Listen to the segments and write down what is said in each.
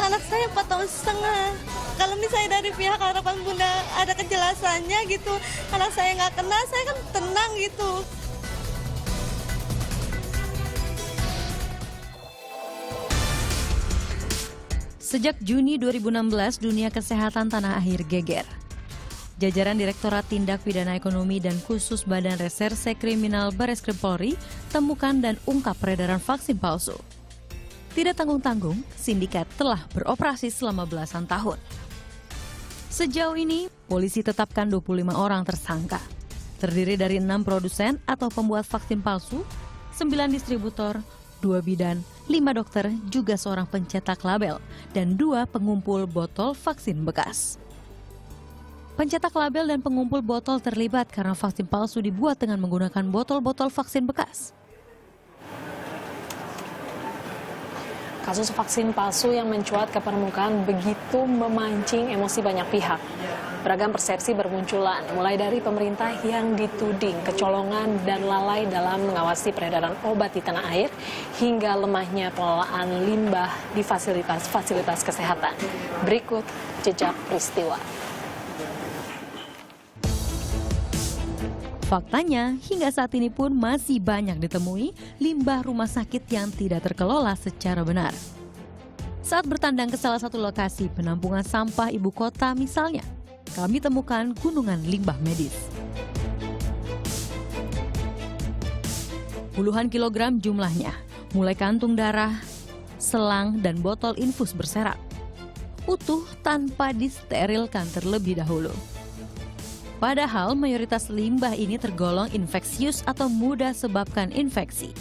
anak saya 4 tahun setengah. Kalau misalnya dari pihak harapan bunda ada kejelasannya gitu, anak saya nggak kena, saya kan tenang gitu. Sejak Juni 2016, dunia kesehatan tanah air geger. Jajaran Direktorat Tindak Pidana Ekonomi dan Khusus Badan Reserse Kriminal Bareskrim Polri temukan dan ungkap peredaran vaksin palsu. Tidak tanggung-tanggung, sindikat telah beroperasi selama belasan tahun. Sejauh ini, polisi tetapkan 25 orang tersangka. Terdiri dari 6 produsen atau pembuat vaksin palsu, 9 distributor, 2 bidan, 5 dokter, juga seorang pencetak label, dan 2 pengumpul botol vaksin bekas. Pencetak label dan pengumpul botol terlibat karena vaksin palsu dibuat dengan menggunakan botol-botol vaksin bekas. Kasus vaksin palsu yang mencuat ke permukaan begitu memancing emosi banyak pihak. Beragam persepsi bermunculan, mulai dari pemerintah yang dituding kecolongan dan lalai dalam mengawasi peredaran obat di tanah air, hingga lemahnya pengelolaan limbah di fasilitas-fasilitas kesehatan. Berikut jejak peristiwa. Faktanya, hingga saat ini pun masih banyak ditemui limbah rumah sakit yang tidak terkelola secara benar. Saat bertandang ke salah satu lokasi penampungan sampah ibu kota misalnya, kami temukan gunungan limbah medis. Puluhan kilogram jumlahnya, mulai kantung darah, selang, dan botol infus berserak. Utuh tanpa disterilkan terlebih dahulu. Padahal mayoritas limbah ini tergolong infeksius atau mudah sebabkan infeksi.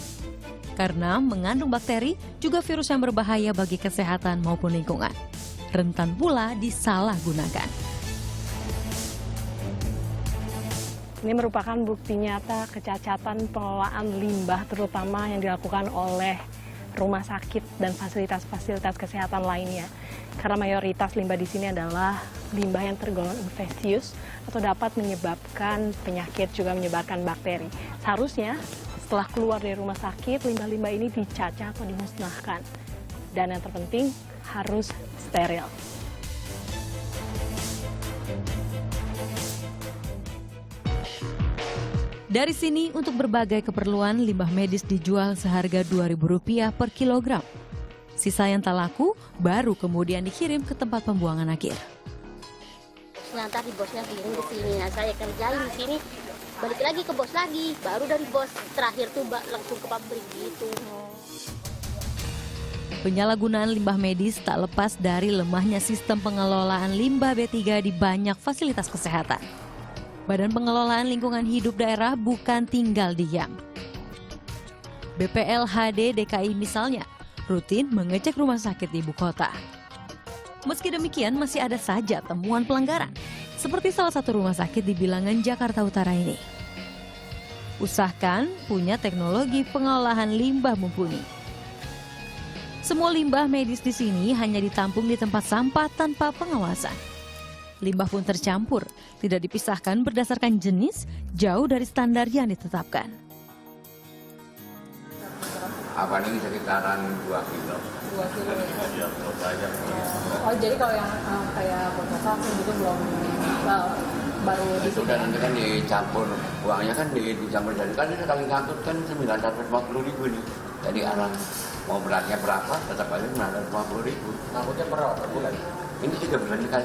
Karena mengandung bakteri, juga virus yang berbahaya bagi kesehatan maupun lingkungan. Rentan pula disalahgunakan. Ini merupakan bukti nyata kecacatan pengelolaan limbah terutama yang dilakukan oleh rumah sakit dan fasilitas-fasilitas kesehatan lainnya. Karena mayoritas limbah di sini adalah limbah yang tergolong infeksius atau dapat menyebabkan penyakit, juga menyebarkan bakteri. Seharusnya setelah keluar dari rumah sakit, limbah-limbah ini dicacah atau dimusnahkan. Dan yang terpenting harus steril. Dari sini, untuk berbagai keperluan, limbah medis dijual seharga Rp2.000 per kilogram. Sisa yang tak laku, baru kemudian dikirim ke tempat pembuangan akhir. Nanti bosnya kirim ke sini, nah saya kerjain di sini, balik lagi ke bos lagi, baru dari bos terakhir tuh langsung ke pabrik gitu. Penyalahgunaan limbah medis tak lepas dari lemahnya sistem pengelolaan limbah B3 di banyak fasilitas kesehatan. Badan Pengelolaan Lingkungan Hidup Daerah bukan tinggal diam. BPLHD DKI misalnya, rutin mengecek rumah sakit di ibu kota. Meski demikian, masih ada saja temuan pelanggaran, seperti salah satu rumah sakit di Bilangan, Jakarta Utara ini. Usahakan punya teknologi pengolahan limbah mumpuni. Semua limbah medis di sini hanya ditampung di tempat sampah tanpa pengawasan. Limbah pun tercampur, tidak dipisahkan berdasarkan jenis, jauh dari standar yang ditetapkan. Apa ini sekitaran 2 kilo. 2 kilo ya? Oh, jadi kalau yang kayak botol vaksin gitu belum, baru itu kan nanti kan dicampur, uangnya kan dicampur, jadi kan ini sekali ngangkut kan 950.000 nih. Jadi arah mau beratnya berapa, tetap aja 950.000. Ngangkutnya berapa per bulan? Ini 3 bulan sekali.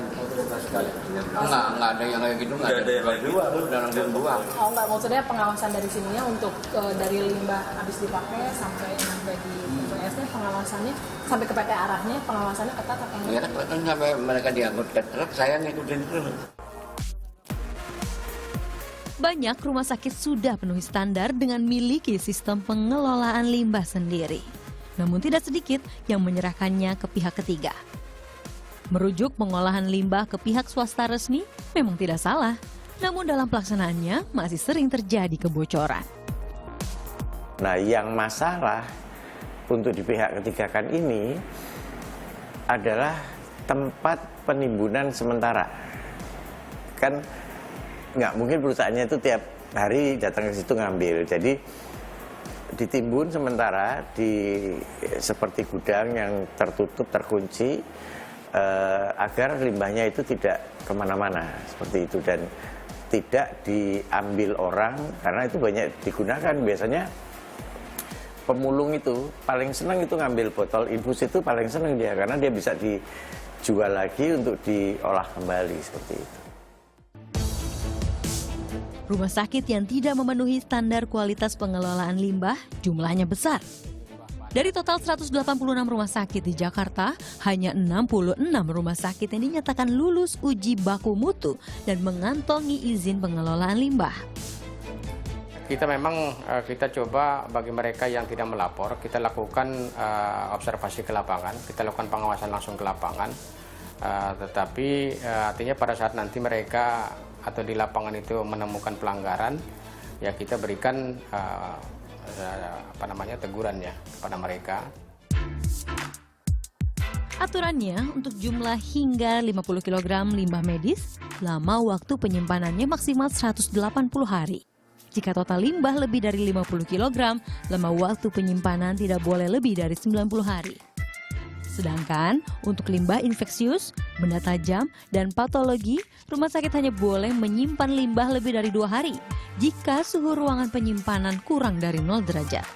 Enggak ada yang kayak gitu, enggak ada yang dua terus dan langsung buang. Oh enggak, maksudnya pengawasan dari sininya untuk dari limbah habis dipakai sampai di TPS-nya, pengawasannya sampai ke PT arahnya, pengawasannya ketat apa enggak? Iya kan sampai mereka diangkut ke truk, saya ngikutin terus. Banyak rumah sakit sudah penuhi standar dengan miliki sistem pengelolaan limbah sendiri. Namun tidak sedikit yang menyerahkannya ke pihak ketiga. Merujuk pengolahan limbah ke pihak swasta resmi memang tidak salah, namun dalam pelaksanaannya masih sering terjadi kebocoran. Nah, yang masalah untuk di pihak ketiga kan ini adalah tempat penimbunan sementara. Kan nggak mungkin perusahaannya itu tiap hari datang ke situ ngambil. Jadi ditimbun sementara di seperti gudang yang tertutup, terkunci, agar limbahnya itu tidak kemana-mana seperti itu dan tidak diambil orang karena itu banyak digunakan. Biasanya pemulung itu paling senang itu ngambil botol infus, itu paling senang dia karena dia bisa dijual lagi untuk diolah kembali seperti itu. Rumah sakit yang tidak memenuhi standar kualitas pengelolaan limbah jumlahnya besar. Dari total 186 rumah sakit di Jakarta, hanya 66 rumah sakit yang dinyatakan lulus uji baku mutu dan mengantongi izin pengelolaan limbah. Kita memang kita coba bagi mereka yang tidak melapor, kita lakukan observasi ke lapangan, kita lakukan pengawasan langsung ke lapangan. Tetapi artinya pada saat nanti mereka atau di lapangan itu menemukan pelanggaran, ya kita berikan teguran ya kepada mereka. Aturannya untuk jumlah hingga 50 kg limbah medis, lama waktu penyimpanannya maksimal 180 hari. Jika total limbah lebih dari 50 kg, lama waktu penyimpanan tidak boleh lebih dari 90 hari. Sedangkan untuk limbah infeksius, benda tajam, dan patologi, rumah sakit hanya boleh menyimpan limbah lebih dari 2 hari jika suhu ruangan penyimpanan kurang dari 0 derajat.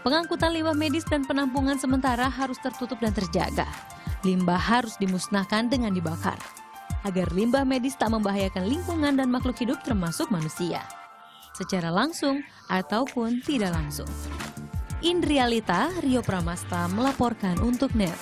Pengangkutan limbah medis dan penampungan sementara harus tertutup dan terjaga. Limbah harus dimusnahkan dengan dibakar, agar limbah medis tak membahayakan lingkungan dan makhluk hidup termasuk manusia, secara langsung ataupun tidak langsung. Indrialita, Rio Pramasta melaporkan untuk NET.